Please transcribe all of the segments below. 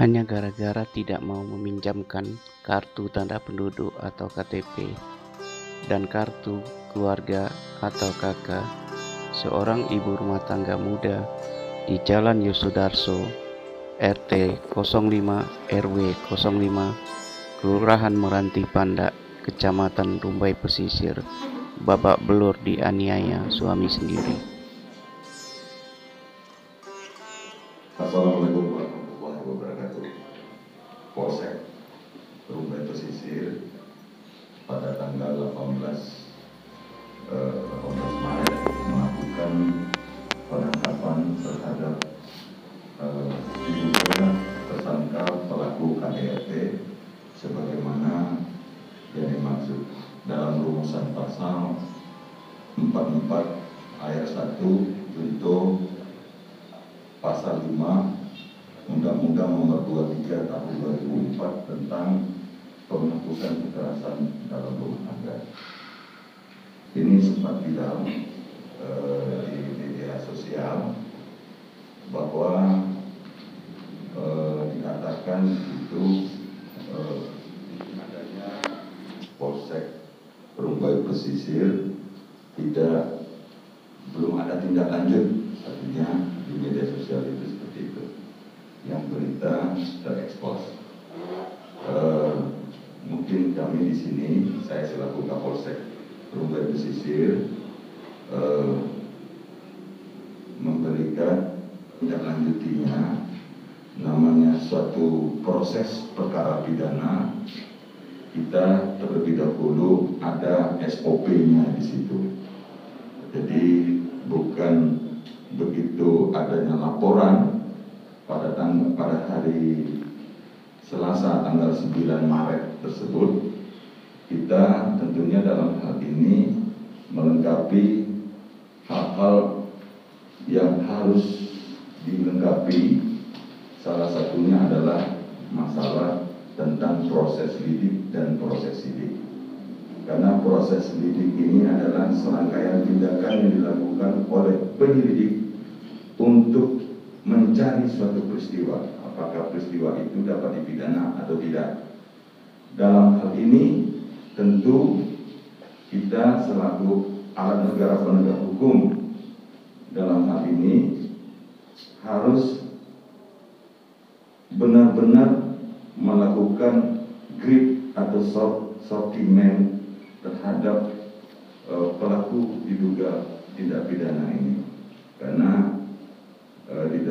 hanya gara-gara tidak mau meminjamkan kartu tanda penduduk atau KTP dan kartu keluarga atau KK, seorang ibu rumah tangga muda di Jalan Yosudarso, RT 05 RW 05, Kelurahan Meranti Pandak, Kecamatan Rumbai Pesisir, babak belur dianiaya suami sendiri. Assalamualaikum warahmatullahi wabarakatuh. Polsek Rumbai Pesisir pada tanggal 18 Maret melakukan penangkapan terhadap diduga tersangka pelaku KDRT sebagaimana yang dimaksud dalam rumusan pasal 44 ayat 1 junto pasal 5 Undang-Undang Nomor 23 Tahun 2004 tentang penghapusan kekerasan dalam rumah tangga. Ini sempat viral di media sosial bahwa dikatakan itu adanya Polsek Rumbai Pesisir belum ada tindak lanjut, artinya di media sosial itu seperti itu, yang berita terekspos. Mungkin kami di sini, saya selaku Kapolsek Rumbai Pesisir memberikan tindak lanjutinya, namanya suatu proses perkara pidana. Kita terlebih dahulu ada SOP-nya di situ. Jadi bukan begitu adanya laporan pada hari Selasa tanggal 9 Maret tersebut, kita tentunya dalam hal ini melengkapi hal-hal yang harus dilengkapi. Salah satunya adalah masalah tentang proses lidik dan proses sidik. Karena proses lidik ini adalah serangkaian tindakan yang dilakukan oleh penyelidik untuk mencari suatu peristiwa, apakah peristiwa itu dapat dipidana atau tidak. Dalam hal ini tentu kita selaku alat negara penegak hukum dalam hal ini harus benar-benar melakukan grip atau sortimen terhadap pelaku diduga tindak pidana ini, karena di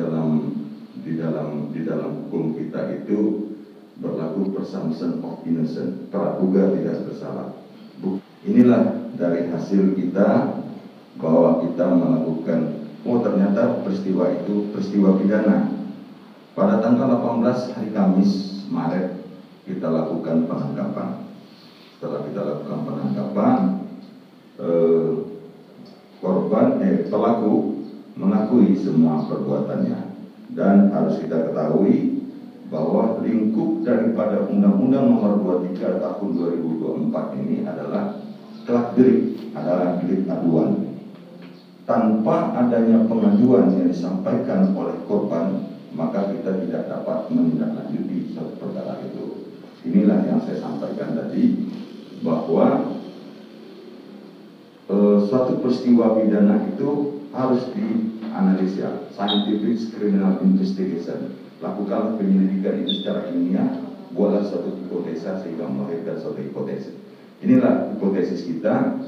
dalam hukum kita itu berlaku presumption of innocence, praduga tidak bersalah. Inilah dari hasil kita bahwa kita melakukan, ternyata peristiwa itu peristiwa pidana. Pada tanggal 18 hari Kamis Maret kita lakukan penangkapan. Setelah kita lakukan penangkapan, pelaku mengakui semua perbuatannya, dan harus kita ketahui bahwa lingkup daripada Undang-Undang Nomor 23 Tahun 2024 ini adalah delik aduan. Tanpa adanya pengaduan yang disampaikan oleh korban, maka kita tidak dapat menindaklanjuti suatu perkara itu. Inilah yang saya sampaikan tadi, bahwa suatu peristiwa pidana itu harus dianalisa, scientific criminal investigation. Lakukanlah penyelidikan itu secara ilmiah, buatlah suatu hipotesa sehingga melahirkan suatu hipotesis. Inilah hipotesis kita.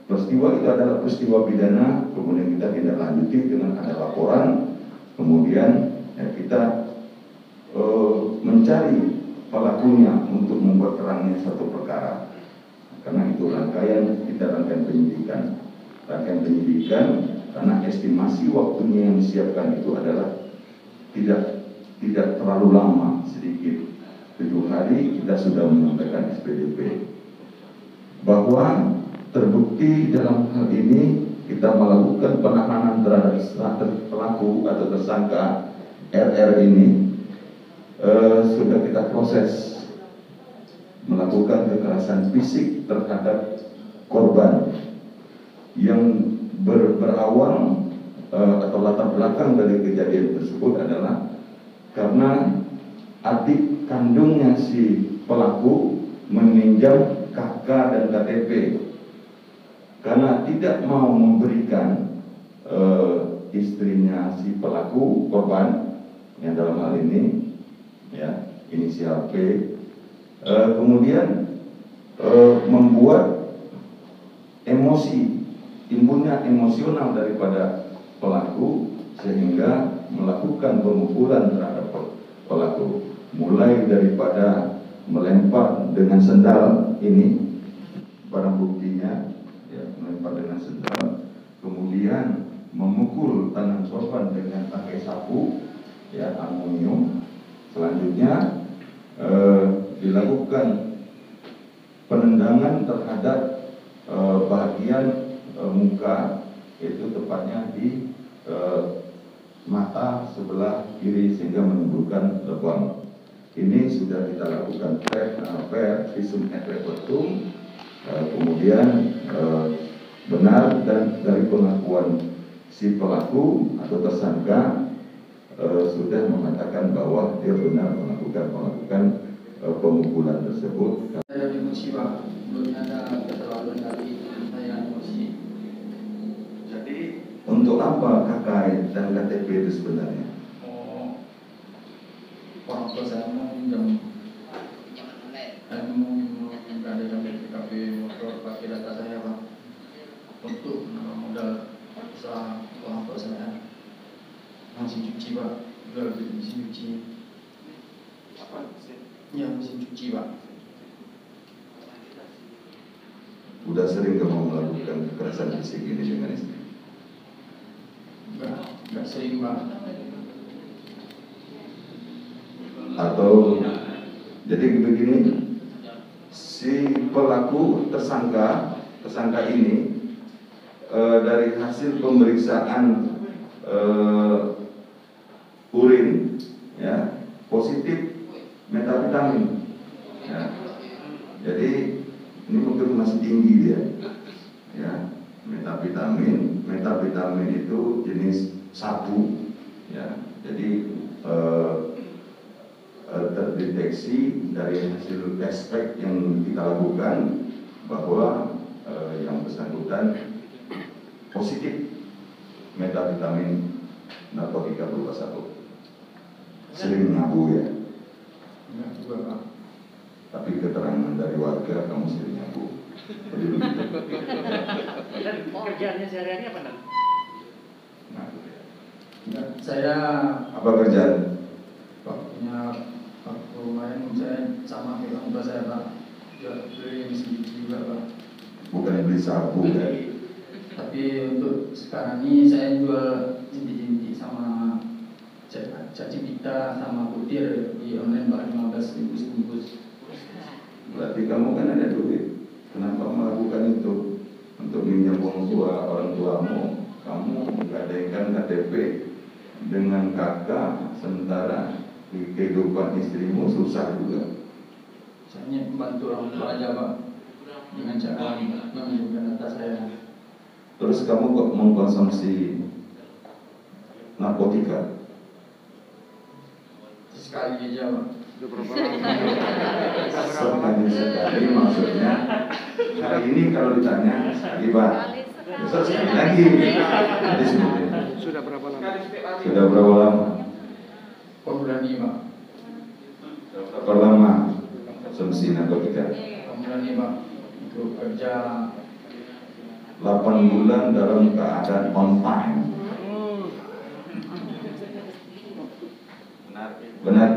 Peristiwa itu adalah peristiwa pidana, kemudian kita tindak lanjuti dengan ada laporan, kemudian kita mencari pelakunya untuk membuat terangnya satu perkara. Karena itu rangkaian penyidikan. Rangkaian penyidikan, karena estimasi waktunya yang disiapkan itu adalah tidak terlalu lama, sedikit 7 hari kita sudah menyampaikan SPDP. Bahwa terbukti dalam hal ini kita melakukan penahanan terhadap pelaku atau tersangka RR ini, sudah kita proses melakukan kekerasan fisik terhadap korban yang berawal atau latar belakang dari kejadian tersebut adalah karena adik kandungnya si pelaku meminjam KK dan KTP karena tidak mau memberikan istrinya si pelaku korban yang dalam hal ini ya inisial P, kemudian membuat emosi, timbulnya emosional daripada pelaku sehingga melakukan pemukulan terhadap pelaku, mulai daripada melempar dengan sendal ini barang buktinya ya, melempar dengan sendal, kemudian memukul tangan korban dengan pakai sapu ya aluminium, selanjutnya dilakukan penendangan terhadap bagian muka, itu tepatnya di mata sebelah kiri sehingga menimbulkan lebam. Ini sudah kita lakukan per visum et repertum, kemudian benar dan dari pengakuan si pelaku atau tersangka sudah mengatakan bahwa dia benar melakukan pemukulan tersebut. Saya emosi Pak, belum ada keterlaluan dari saya emosi. Jadi untuk apa KK dan KTP itu sebenarnya? Orang tua saya mau pinjam, saya mau mengadakan BPKB motor pakai data saya Pak, untuk modal usaha orang tua saya. Mesin cuci Pak, jual mesin cuci. Apa? Ya mesin cuci Pak. Udah sering kamu melakukan kekerasan fisik ini dengan istri? Enggak sering Pak. Atau jadi begini, si pelaku tersangka ini dari hasil pemeriksaan urin ya positif metavitamin ya. Jadi ini mungkin masih tinggi dia ya, metavitamin itu jenis sabu ya. Jadi terdeteksi dari hasil aspek yang kita lakukan bahwa yang bersangkutan positif metavitamin narkotika berupa sabu. Sering nyabu ya? Enggak juga Pak. Tapi keterangan dari warga kamu sering nyabu. Jadi begitu. Dan kerjaannya sehari-hari apa Nan? Enggak, saya Apa kerjaan? waktunya waktu kemarin saya sama kayak orang tua saya Pak, jual beli mesin cuci juga Pak. Bukan beli sabu kan? Tapi untuk sekarang ini saya jual jinti-jinti sama cacipita sama kutir di online Pak, 15.000 sebungkus. Berarti kamu kan ada duit. Kenapa melakukan itu? Untuk minjam uang tua orang tuamu, kamu menggadaikan KTP dengan kakak, sementara di kehidupan istrimu susah juga. Saya hanya membantu orang tua aja Pak, dengan cara menunjukkan data saya. Terus kamu kok mengkonsumsi narkotika? Sekali aja Pak. Sekali maksudnya hari ini kalau ditanya sekali Pak, besok sekali lagi. Jadi sebenarnya Sudah berapa lama? sudah berapa lama? Bulan ini Pak. Berapa lama konsumsi narkotika? Bulan ini Pak, untuk kerja 8 bulan dalam keadaan on time. Benar?